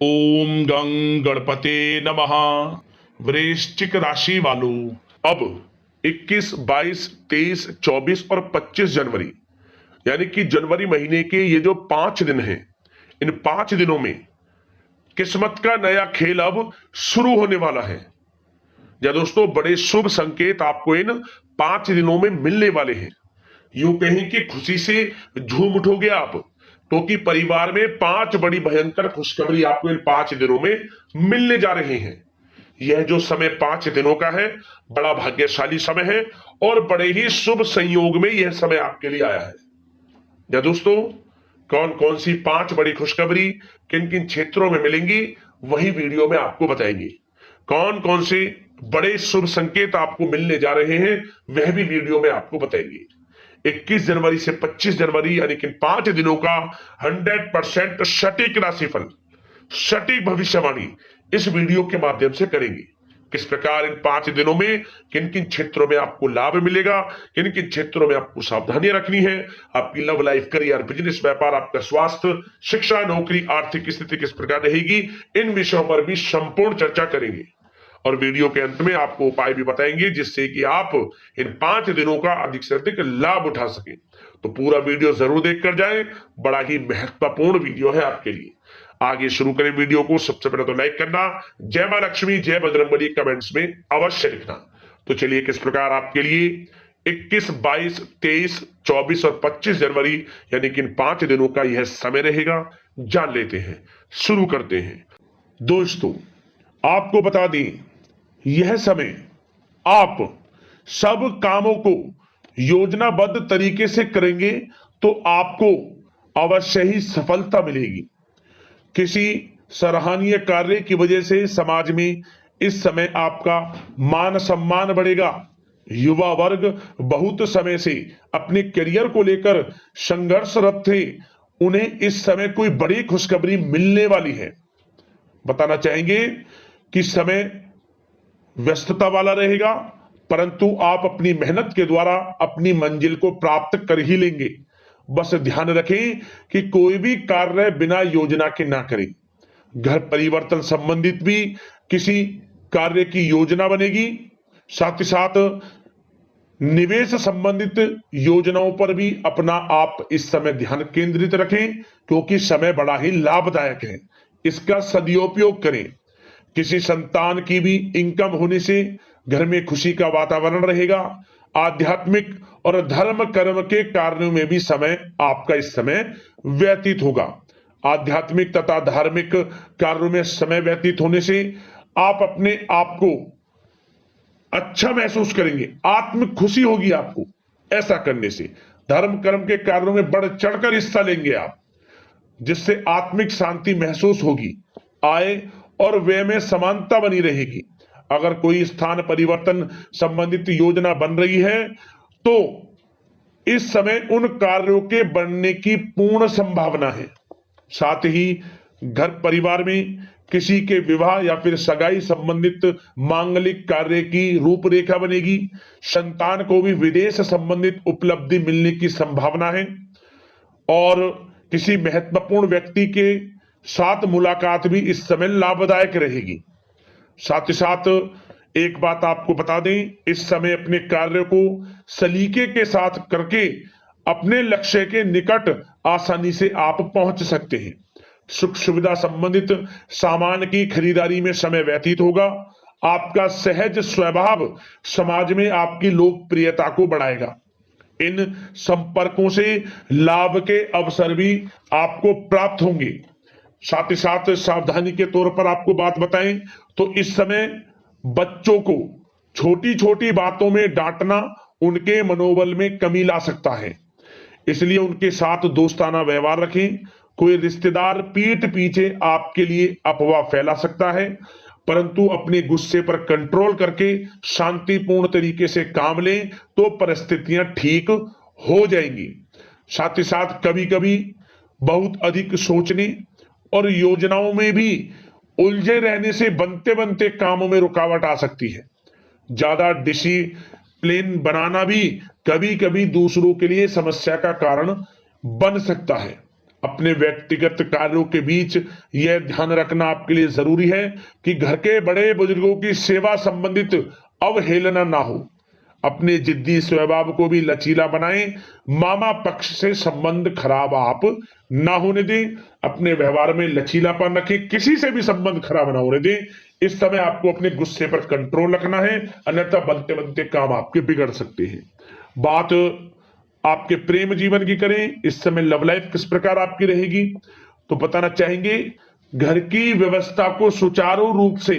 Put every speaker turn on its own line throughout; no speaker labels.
ओम गं गणपते नमः। वृश्चिक राशि वालों, अब 21, 22, 23, 24 और 25 जनवरी यानी कि जनवरी महीने के ये जो 5 दिन हैं, इन 5 दिनों में किस्मत का नया खेल अब शुरू होने वाला है। या दोस्तों, बड़े शुभ संकेत आपको इन 5 दिनों में मिलने वाले हैं। यूं कहें कि खुशी से झूम उठोगे आप, क्योंकि परिवार में 5 बड़ी भयंकर खुशखबरी आपको इन 5 दिनों में मिलने जा रही हैं। यह जो समय 5 दिनों का है, बड़ा भाग्यशाली समय है और बड़े ही शुभ संयोग में यह समय आपके लिए आया है। या दोस्तों, कौन कौन सी 5 बड़ी खुशखबरी किन किन क्षेत्रों में मिलेंगी, वही वीडियो में आपको बताएंगे। कौन कौन से बड़े शुभ संकेत आपको मिलने जा रहे हैं, वह भी वीडियो में आपको बताएंगे। 21 जनवरी से 25 जनवरी यानी कि 5 दिनों का 100% सटीक राशिफल, सटीक भविष्यवाणी इस वीडियो के माध्यम से करेंगे। किस प्रकार इन 5 दिनों में किन किन क्षेत्रों में आपको लाभ मिलेगा, किन किन क्षेत्रों में आपको सावधानियां रखनी है, आपकी लव लाइफ, करियर, बिजनेस, व्यापार, आपका स्वास्थ्य, शिक्षा, नौकरी, आर्थिक स्थिति किस प्रकार रहेगी, इन विषयों पर भी संपूर्ण चर्चा करेंगे। और वीडियो के अंत में आपको उपाय भी बताएंगे जिससे कि आप इन 5 दिनों का अधिक से अधिक लाभ उठा सकें। तो पूरा वीडियो जरूर देखकर जाएं, बड़ा ही महत्वपूर्ण वीडियो है आपके लिए। आगे शुरू करें वीडियो को। सबसे पहले तो लाइक करना, जय मां लक्ष्मी, जय बजरंगबली कमेंट्स में अवश्य लिखना। तो चलिए, किस प्रकार आपके लिए 21, 22, 23, 24 और 25 जनवरी यानी कि इन 5 दिनों का यह समय रहेगा, जान लेते हैं। शुरू करते हैं। दोस्तों, आपको बता दें, यह समय आप सब कामों को योजनाबद्ध तरीके से करेंगे तो आपको अवश्य ही सफलता मिलेगी। किसी सराहनीय कार्य की वजह से समाज में इस समय आपका मान सम्मान बढ़ेगा। युवा वर्ग बहुत समय से अपने करियर को लेकर संघर्षरत थे, उन्हें इस समय कोई बड़ी खुशखबरी मिलने वाली है। बताना चाहेंगे कि समय व्यस्तता वाला रहेगा, परंतु आप अपनी मेहनत के द्वारा अपनी मंजिल को प्राप्त कर ही लेंगे। बस ध्यान रखें कि कोई भी कार्य बिना योजना के ना करें। घर परिवर्तन संबंधित भी किसी कार्य की योजना बनेगी। साथ ही साथ निवेश संबंधित योजनाओं पर भी अपना आप इस समय ध्यान केंद्रित रखें, क्योंकि समय बड़ा ही लाभदायक है। इसका सदुपयोग करें। किसी संतान की भी इनकम होने से घर में खुशी का वातावरण रहेगा। आध्यात्मिक और धर्म कर्म के कार्यों में भी समय आपका इस समय व्यतीत होगा। आध्यात्मिक तथा धार्मिक कार्यों में समय व्यतीत होने से आप अपने आप को अच्छा महसूस करेंगे, आत्मिक खुशी होगी आपको ऐसा करने से। धर्म कर्म के कार्यों में बढ़ चढ़कर हिस्सा लेंगे आप, जिससे आत्मिक शांति महसूस होगी। आय और व्यय में समानता बनी रहेगी। अगर कोई स्थान परिवर्तन संबंधित योजना बन रही है तो इस समय उन कार्यों के बनने की पूर्ण संभावना है। साथ ही घर परिवार में किसी के विवाह या फिर सगाई संबंधित मांगलिक कार्य की रूपरेखा बनेगी। संतान को भी विदेश संबंधित उपलब्धि मिलने की संभावना है और किसी महत्वपूर्ण व्यक्ति के साथ मुलाकात भी इस समय लाभदायक रहेगी। साथ ही साथ एक बात आपको बता दें, इस समय अपने कार्य को सलीके के साथ करके अपने लक्ष्य के निकट आसानी से आप पहुंच सकते हैं। सुख सुविधा संबंधित सामान की खरीदारी में समय व्यतीत होगा। आपका सहज स्वभाव समाज में आपकी लोकप्रियता को बढ़ाएगा। इन संपर्कों से लाभ के अवसर भी आपको प्राप्त होंगे। साथ ही साथ सावधानी के तौर पर आपको बात बताएं तो इस समय बच्चों को छोटी छोटी बातों में डांटना उनके मनोबल में कमी ला सकता है, इसलिए उनके साथ दोस्ताना व्यवहार रखें। कोई रिश्तेदार पीठ पीछे आपके लिए अफवाह फैला सकता है, परंतु अपने गुस्से पर कंट्रोल करके शांतिपूर्ण तरीके से काम लें तो परिस्थितियां ठीक हो जाएंगी। साथ ही साथ कभी कभी बहुत अधिक सोचने और योजनाओं में भी उलझे रहने से बनते बनते कामों में रुकावट आ सकती है। ज्यादा डिसिप्लिन बनाना भी कभी कभी दूसरों के लिए समस्या का कारण बन सकता है। अपने व्यक्तिगत कार्यों के बीच यह ध्यान रखना आपके लिए जरूरी है कि घर के बड़े बुजुर्गों की सेवा संबंधित अवहेलना ना हो। अपने जिद्दी स्वभाव को भी लचीला बनाएं। मामा पक्ष से संबंध खराब आप ना होने दें। अपने व्यवहार में लचीलापन रखें, किसी से भी संबंध खराब ना होने दें। इस समय आपको अपने गुस्से पर कंट्रोल रखना है, अन्यथा बनते बनते काम आपके बिगड़ सकते हैं। बात आपके प्रेम जीवन की करें, इस समय लव लाइफ किस प्रकार आपकी रहेगी, तो बताना चाहेंगे घर की व्यवस्था को सुचारू रूप से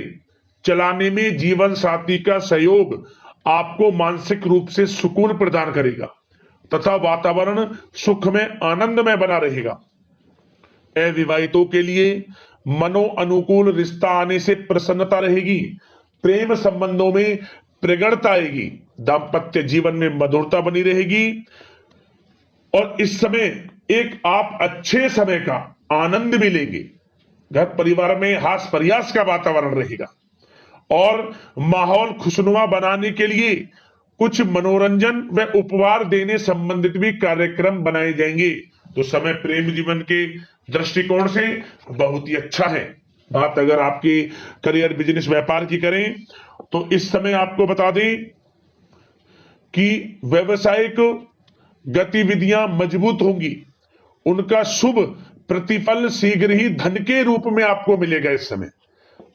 चलाने में जीवन साथी का सहयोग आपको मानसिक रूप से सुकून प्रदान करेगा तथा वातावरण सुख में आनंदमय बना रहेगा। अविवाहितों के लिए मनो अनुकूल रिश्ता आने से प्रसन्नता रहेगी। प्रेम संबंधों में प्रगड़ता आएगी। दाम्पत्य जीवन में मधुरता बनी रहेगी और इस समय एक आप अच्छे समय का आनंद भी लेंगे। घर परिवार में हास प्रयास का वातावरण रहेगा और माहौल खुशनुमा बनाने के लिए कुछ मनोरंजन व उपहार देने संबंधित भी कार्यक्रम बनाए जाएंगे। तो समय प्रेम जीवन के दृष्टिकोण से बहुत ही अच्छा है। बात अगर आपकी करियर बिजनेस व्यापार की करें तो इस समय आपको बता दें कि व्यवसायिक गतिविधियां मजबूत होंगी। उनका शुभ प्रतिफल शीघ्र ही धन के रूप में आपको मिलेगा। इस समय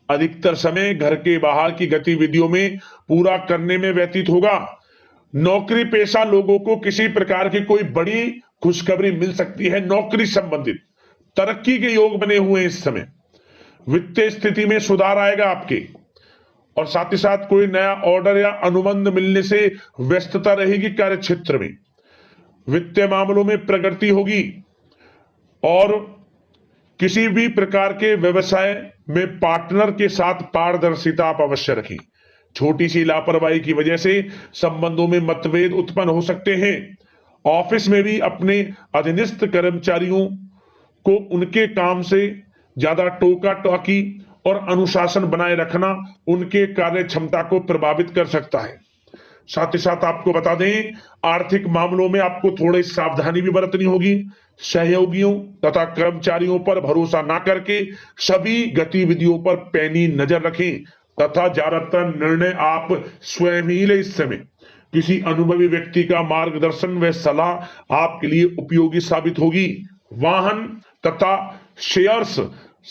अधिकतर समय घर के बाहर की गतिविधियों में पूरा करने में व्यतीत होगा। नौकरी पेशा लोगों को किसी प्रकार की कोई बड़ी खुशखबरी मिल सकती है। नौकरी संबंधित तरक्की के योग बने हुए हैं। इस समय वित्तीय स्थिति में सुधार आएगा आपके, और साथ ही साथ कोई नया ऑर्डर या अनुबंध मिलने से व्यस्तता रहेगी। कार्य क्षेत्र में वित्तीय मामलों में प्रगति होगी और किसी भी प्रकार के व्यवसाय में पार्टनर के साथ पारदर्शिता आप अवश्य रखें। छोटी सी लापरवाही की वजह से संबंधों में मतभेद उत्पन्न हो सकते हैं। ऑफिस में भी अपने अधीनस्थ कर्मचारियों को उनके काम से ज्यादा टोका टाकी और अनुशासन बनाए रखना उनके कार्य क्षमता को प्रभावित कर सकता है। साथ ही साथ आपको बता दें, आर्थिक मामलों में आपको थोड़ी सावधानी भी बरतनी होगी। सहयोगियों तथा कर्मचारियों पर भरोसा ना करके सभी गतिविधियों पर पैनी नजर रखें तथा ज्यादातर निर्णय आप स्वयं ही लें। इस समय किसी अनुभवी व्यक्ति का मार्गदर्शन व सलाह आपके लिए उपयोगी साबित होगी। वाहन तथा शेयर्स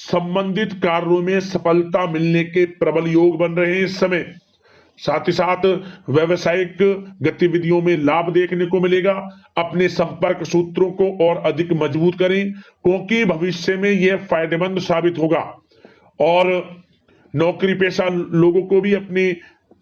संबंधित कार्यों में सफलता मिलने के प्रबल योग बन रहे हैं इस समय। साथ ही साथ व्यवसायिक गतिविधियों में लाभ देखने को मिलेगा। अपने संपर्क सूत्रों को और अधिक मजबूत करें क्योंकि भविष्य में यह फायदेमंद साबित होगा। और नौकरी पेशा लोगों को भी अपने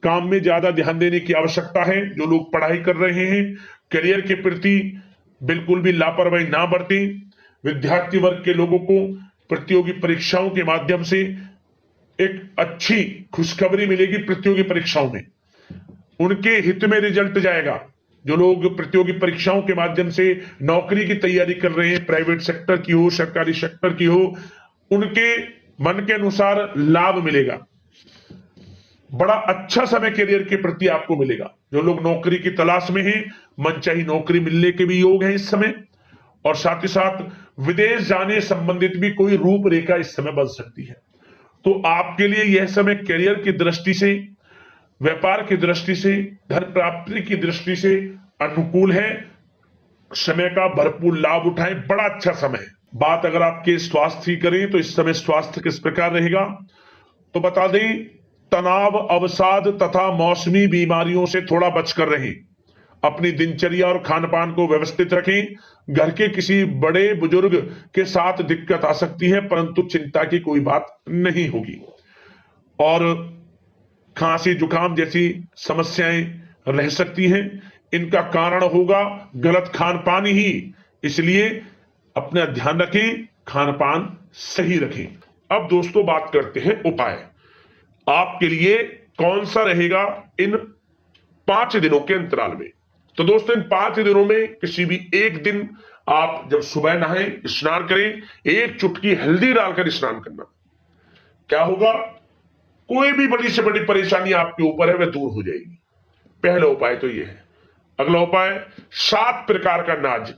काम में ज्यादा ध्यान देने की आवश्यकता है। जो लोग पढ़ाई कर रहे हैं, करियर के प्रति बिल्कुल भी लापरवाही ना बरतें। विद्यार्थी वर्ग के लोगों को प्रतियोगी परीक्षाओं के माध्यम से एक अच्छी खुशखबरी मिलेगी। प्रतियोगी परीक्षाओं में उनके हित में रिजल्ट जाएगा। जो लोग प्रतियोगी परीक्षाओं के माध्यम से नौकरी की तैयारी कर रहे हैं, प्राइवेट सेक्टर की हो, सरकारी सेक्टर की हो, उनके मन के अनुसार लाभ मिलेगा। बड़ा अच्छा समय करियर के प्रति आपको मिलेगा। जो लोग नौकरी की तलाश में हैं, मनचाही नौकरी मिलने के भी योग हैं इस समय। और साथ ही साथ विदेश जाने संबंधित भी कोई रूपरेखा इस समय बन सकती है। तो आपके लिए यह समय करियर की दृष्टि से, व्यापार की दृष्टि से, धन प्राप्ति की दृष्टि से अनुकूल है। समय का भरपूर लाभ उठाएं, बड़ा अच्छा समय है। बात अगर आपके स्वास्थ्य की करें तो इस समय स्वास्थ्य किस प्रकार रहेगा, तो बता दें तनाव, अवसाद तथा मौसमी बीमारियों से थोड़ा बचकर रहें। अपनी दिनचर्या और खान पान को व्यवस्थित रखें। घर के किसी बड़े बुजुर्ग के साथ दिक्कत आ सकती है, परंतु चिंता की कोई बात नहीं होगी। और खांसी जुकाम जैसी समस्याएं रह सकती हैं। इनका कारण होगा गलत खान पान ही, इसलिए अपना ध्यान रखें, खान पान सही रखें। अब दोस्तों बात करते हैं उपाय। आपके लिए कौन सा रहेगा इन 5 दिनों के अंतराल में। तो दोस्तों इन 5 दिनों में किसी भी एक दिन आप जब सुबह नहाएं, स्नान करें, एक चुटकी हल्दी डालकर स्नान करना। क्या होगा, कोई भी बड़ी से बड़ी परेशानी आपके ऊपर है वह दूर हो जाएगी। पहला उपाय तो यह है। अगला उपाय 7 प्रकार का अनाज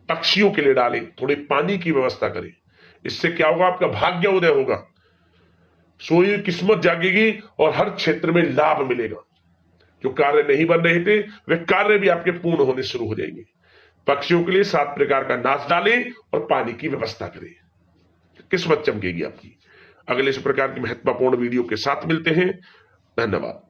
पक्षियों के लिए डालें, थोड़े पानी की व्यवस्था करें। इससे क्या होगा, आपका भाग्य उदय होगा, सोई किस्मत जागेगी और हर क्षेत्र में लाभ मिलेगा। जो कार्य नहीं बन रहे थे वे कार्य भी आपके पूर्ण होने शुरू हो जाएंगे। पक्षियों के लिए 7 प्रकार का नाच डालें और पानी की व्यवस्था करें, किस्मत चमकेगी आपकी। अगले इस प्रकार की महत्वपूर्ण वीडियो के साथ मिलते हैं। धन्यवाद।